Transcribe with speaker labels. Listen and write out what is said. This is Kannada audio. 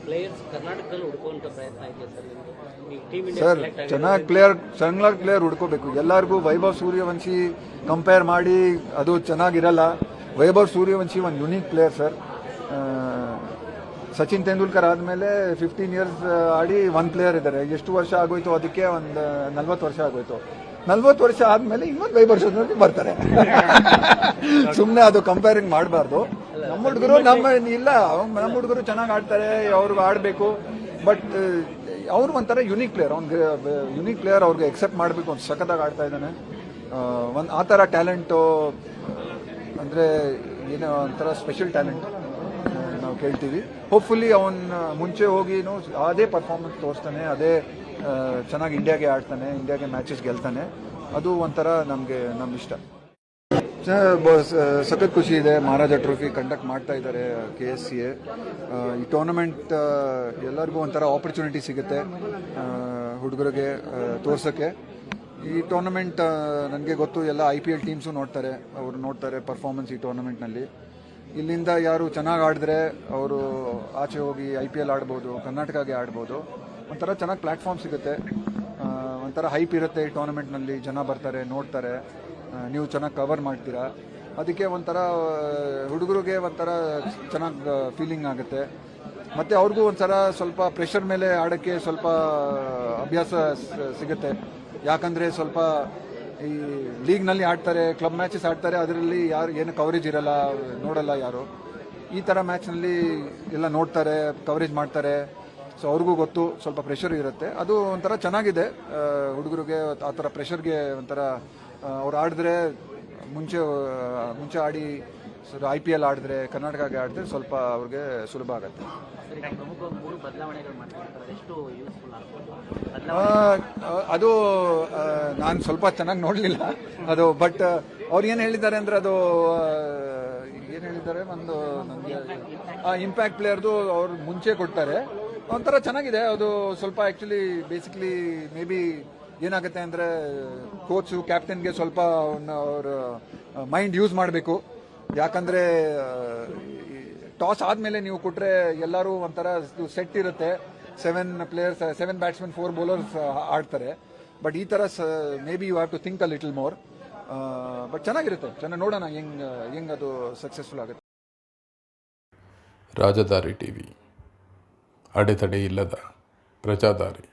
Speaker 1: ಪ್ಲೇಯರ್ಸ್ ಕರ್ನಾಟಕದಲ್ಲಿ ಹುಡುಕುವಂತ ಪ್ರಯತ್ನ ಇದೆ ಸರ್ ಈ ಟೀಮ್
Speaker 2: ಸರ್ ಚೆನ್ನಾಗಿ ಪ್ಲೇಯರ್ ಹುಡ್ಕೋಬೇಕು. ಎಲ್ಲರಿಗೂ ವೈಭವ್ ಸೂರ್ಯವಂಶಿ ಕಂಪೇರ್ ಮಾಡಿ ಅದು ಚೆನ್ನಾಗಿರಲ್ಲ. ವೈಭವ್ ಸೂರ್ಯವಂಶಿ ಒಂದು unique player sir. Sachin Tendulkar ಆದಮೇಲೆ 15 ಇಯರ್ಸ್ ಆಡಿ ಒಂದು ಪ್ಲೇಯರ್ ಇದ್ದಾರೆ. ಎಷ್ಟು ವರ್ಷ ಆಗೋಯ್ತು? ಅದಕ್ಕೆ ಒಂದು 40 ವರ್ಷ ಆಗೋಯ್ತು. 40 ವರ್ಷ ಆದಮೇಲೆ ಇನ್ನೊಂದು ವೈಭವ್ ಸೂರ್ಯವಂಶಿ ಬರ್ತಾರೆ. ಸುಮ್ಮನೆ ಅದು ಕಂಪೇರಿಂಗ್ ಮಾಡಬಾರ್ದು. ನಮ್ಮ ಹುಡುಗರು ನಮ್ಮ ಹುಡುಗರು ಚೆನ್ನಾಗಿ ಆಡ್ತಾರೆ, ಅವ್ರಿಗೆ ಆಡಬೇಕು. ಬಟ್ ಅವ್ರು ಒಂಥರ ಯುನೀಕ್ ಪ್ಲೇಯರ್. ಯುನೀಕ್ ಪ್ಲೇಯರ್, ಅವ್ರಿಗೆ ಎಕ್ಸೆಪ್ಟ್ ಮಾಡಬೇಕು. ಒಂದು ಸಖತ್ತಾಗಿ ಆಡ್ತಾ ಇದ್ದಾನೆ. ಒಂದು ಆ ಥರ ಟ್ಯಾಲೆಂಟು ಅಂದರೆ ಏನೋ ಒಂಥರ ಸ್ಪೆಷಲ್ ಟ್ಯಾಲೆಂಟ್ ನಾವು ಕೇಳ್ತೀವಿ. ಹೋಪ್ಫುಲಿ ಅವನು ಮುಂಚೆ ಹೋಗಿನೂ ಅದೇ ಪರ್ಫಾರ್ಮೆನ್ಸ್ ತೋರಿಸ್ತಾನೆ, ಅದೇ ಚೆನ್ನಾಗಿ ಇಂಡಿಯಾಗೆ ಆಡ್ತಾನೆ, ಇಂಡಿಯಾಗೆ ಮ್ಯಾಚಸ್ ಗೆಲ್ತಾನೆ. ಅದು ಒಂಥರ ನಮ್ಮ ಇಷ್ಟ. ಸಖತ್ ಖುಷಿ ಇದೆ. ಮಹಾರಾಜ ಟ್ರೋಫಿ ಕಂಡಕ್ಟ್ ಮಾಡ್ತಾ ಇದ್ದಾರೆ KSCA. ಈ ಟೂರ್ನಮೆಂಟ್ ಎಲ್ಲರಿಗೂ ಒಂಥರ ಆಪರ್ಚುನಿಟಿ ಸಿಗುತ್ತೆ ಹುಡುಗರಿಗೆ ತೋರ್ಸೋಕ್ಕೆ. ಈ ಟೂರ್ನಮೆಂಟ್ ನನಗೆ ಗೊತ್ತು, ಎಲ್ಲ IPL ಟೀಮ್ಸು ನೋಡ್ತಾರೆ ಪರ್ಫಾರ್ಮೆನ್ಸ್ ಈ ಟೂರ್ನಮೆಂಟ್ನಲ್ಲಿ. ಇಲ್ಲಿಂದ ಯಾರು ಚೆನ್ನಾಗಿ ಆಡಿದ್ರೆ ಅವರು ಆಚೆ ಹೋಗಿ IPL ಆಡ್ಬೋದು, ಕರ್ನಾಟಕಗೆ ಆಡ್ಬೋದು. ಒಂಥರ ಚೆನ್ನಾಗಿ ಪ್ಲ್ಯಾಟ್ಫಾರ್ಮ್ ಸಿಗುತ್ತೆ, ಒಂಥರ ಹೈಪ್ ಇರುತ್ತೆ. ಈ ಟೂರ್ನಮೆಂಟ್ನಲ್ಲಿ ಜನ ಬರ್ತಾರೆ, ನೋಡ್ತಾರೆ, ನೀವು ಚೆನ್ನಾಗಿ ಕವರ್ ಮಾಡ್ತೀರಾ. ಅದಕ್ಕೆ ಒಂಥರ ಹುಡುಗರಿಗೆ ಒಂಥರ ಚೆನ್ನಾಗಿ ಫೀಲಿಂಗ್ ಆಗುತ್ತೆ. ಮತ್ತು ಅವ್ರಿಗೂ ಒಂಥರ ಸ್ವಲ್ಪ ಪ್ರೆಷರ್ ಮೇಲೆ ಆಡೋಕ್ಕೆ ಸ್ವಲ್ಪ ಅಭ್ಯಾಸ ಸಿಗುತ್ತೆ. ಯಾಕಂದರೆ ಸ್ವಲ್ಪ ಈ ಲೀಗ್ನಲ್ಲಿ ಆಡ್ತಾರೆ, ಕ್ಲಬ್ ಮ್ಯಾಚಸ್ ಆಡ್ತಾರೆ, ಅದರಲ್ಲಿ ಏನು ಕವರೇಜ್ ಇರಲ್ಲ, ನೋಡಲ್ಲ ಯಾರು. ಈ ಥರ ಮ್ಯಾಚ್ನಲ್ಲಿ ಎಲ್ಲ ನೋಡ್ತಾರೆ, ಕವರೇಜ್ ಮಾಡ್ತಾರೆ. ಸೊ ಅವ್ರಿಗೂ ಗೊತ್ತು ಸ್ವಲ್ಪ ಪ್ರೆಷರ್ ಇರುತ್ತೆ. ಅದು ಒಂಥರ ಚೆನ್ನಾಗಿದೆ ಹುಡುಗರಿಗೆ. ಆ ಥರ ಪ್ರೆಷರ್ಗೆ ಒಂಥರ ಅವ್ರು ಆಡಿದ್ರೆ ಮುಂಚೆ ಆಡಿ IPL ಆಡಿದ್ರೆ, ಕರ್ನಾಟಕಗೆ ಆಡಿದ್ರೆ ಸ್ವಲ್ಪ ಅವ್ರಿಗೆ ಸುಲಭ ಆಗುತ್ತೆ. ಅದು ನಾನು ಸ್ವಲ್ಪ ಚೆನ್ನಾಗಿ ನೋಡಲಿಲ್ಲ ಅದು. ಬಟ್ ಅವ್ರು ಏನು ಹೇಳಿದ್ದಾರೆ ಅಂದರೆ, ಅದು ಏನು ಹೇಳಿದ್ದಾರೆ, ಒಂದು ನನಗೆ ಇಂಪ್ಯಾಕ್ಟ್ ಪ್ಲೇಯರ್ದು ಅವ್ರು ಮುಂಚೆ ಕೊಡ್ತಾರೆ. ಒಂಥರ ಚೆನ್ನಾಗಿದೆ ಅದು. ಸ್ವಲ್ಪ ಆ್ಯಕ್ಚುಲಿ ಬೇಸಿಕ್ಲಿ ಮೇ ಬಿ ಏನಾಗುತ್ತೆ ಅಂದರೆ, ಕೋಚು ಕ್ಯಾಪ್ಟನ್ಗೆ ಸ್ವಲ್ಪ ಅವ್ರ ಮೈಂಡ್ ಯೂಸ್ ಮಾಡಬೇಕು. ಯಾಕಂದರೆ ಟಾಸ್ ಆದಮೇಲೆ ನೀವು ಕೊಟ್ಟರೆ ಎಲ್ಲರೂ ಒಂಥರ ಸೆಟ್ ಇರುತ್ತೆ. 7 ಬ್ಯಾಟ್ಸ್ಮನ್ 4 ಬೌಲರ್ಸ್ ಆಡ್ತಾರೆ. ಬಟ್ ಈ ಥರ maybe you have to think a little more. But ಚೆನ್ನಾಗಿರುತ್ತೆ, ನೋಡೋಣ ಹೆಂಗೆ ಅದು ಸಕ್ಸಸ್ಫುಲ್ ಆಗುತ್ತೆ.
Speaker 3: ರಾಜಧಾರಿ TV, ಅಡೆತಡೆ ಇಲ್ಲದ ಪ್ರಜಾದಾರಿ.